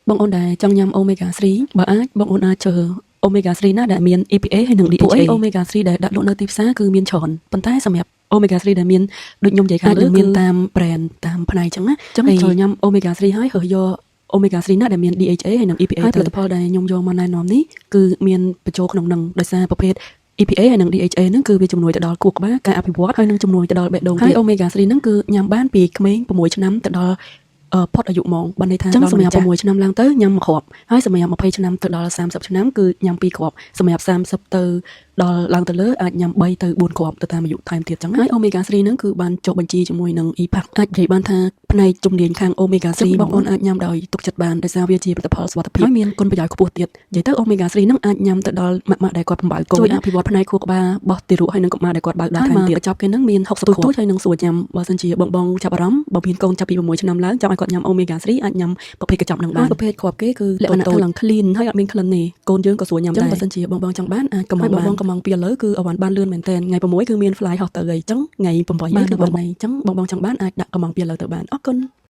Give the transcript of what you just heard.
បងអូនដែរចង់ញ៉ាំ omega 3បើអាចបងអូនអាចchờ omega 3ណាដែលមាន EPA ហើយនិង DHA ពួកឯង omega 3ដែលដាក់លក់នៅទីផ្សារគឺមានច្រើនប៉ុន្តែសម្រាប់ omega 3ដែលមានដូចខ្ញុំនិយាយខាងលើមានតាម brand តាមផ្នែកអញ្ចឹងណាអញ្ចឹងចូលញ៉ាំ omega 3ហើយរើសយក omega 3ណាដែលមាន DHA ហើយនិង EPA ហើយផលិតផលដែលខ្ញុំយកមកណែនាំនេះគឺមានបញ្ចូលក្នុងនឹងដោយសារប្រភេទ EPA ហើយនិង DHA ហ្នឹងគឺវាជំនួយទៅដល់ខួរក្បាលការអភិវឌ្ឍហើយនិងជំនួយទៅដល់បេះដូងហើយ omega 3ហ្នឹងគឺញ៉ាំបានពីក្មេង6ឆ្នាំទៅដល់ផុតអាយុហ្មងបានន័យថាដល់សម្រាប់6ឆ្នាំឡើងទៅញ៉ាំ1គ្រាប់ហើយសម្រាប់20ឆ្នាំទៅដល់30ឆ្នាំគឺញ៉ាំ2គ្រាប់សម្រាប់30ទៅដល់ឡើងទៅលើអាចញ៉ាំ3ទៅ4គ្រាប់ទៅតាមអាយុថែមទៀតចឹងហើយ omega 3ហ្នឹងគឺបានចុះបញ្ជីជាមួយនឹង EPAC អាចនិយាយបានថាផ្នែកជំនាញខាង omega 3បងប្អូនអាចញ៉ាំដោយទុកចិត្តបានដោយសារវាជាផលិតផលសុខភាពហើយមានគុណប្រយោជន៍ខ្ពស់ទៀតនិយាយទៅ omega 3ហ្នឹងអាចញ៉ាំទៅដល់ម៉ាក់ដែលគាត់បំបៅកូនជួយអភិវឌ្ឍផ្នែកខួរក្បាលរបស់ទារកហើយនិងកុមារដែលគាត់បើកដើរថែមទៀតបញ្ចប់គេហ្នឹងមាន60គ្រាប់ហើយនឹងសួរញ៉ាំបើសិនជាបងចាប់អារម្មណ៍បើមានកូនចាប់ពី6ឆ្នាំឡើងចង់ឲ្យគាត់ញ៉ាំ omega 3អាចញ៉ាំប្រភេទកញ្ចប់ហ្នឹងបានប្រភេទគ្រាប់គេគឺលក្ខណៈថាឡើង clean ហើយអត់មានក្លិនទេកូនយើងក៏ស្រួលញ៉ាំដែរបើសិនជាបងចង់បានអាចកំងបងកំងពីឥឡូវគឺអវ៉ាន់បានលឿនមែនតើថ្ងៃ6គឺមាន fly ហោះទៅអីចឹងថ្ងៃ8គឺបានអីចឹងបងចង់បានអាចដាក់កំងពីឥឡូវទៅបានអរគុណ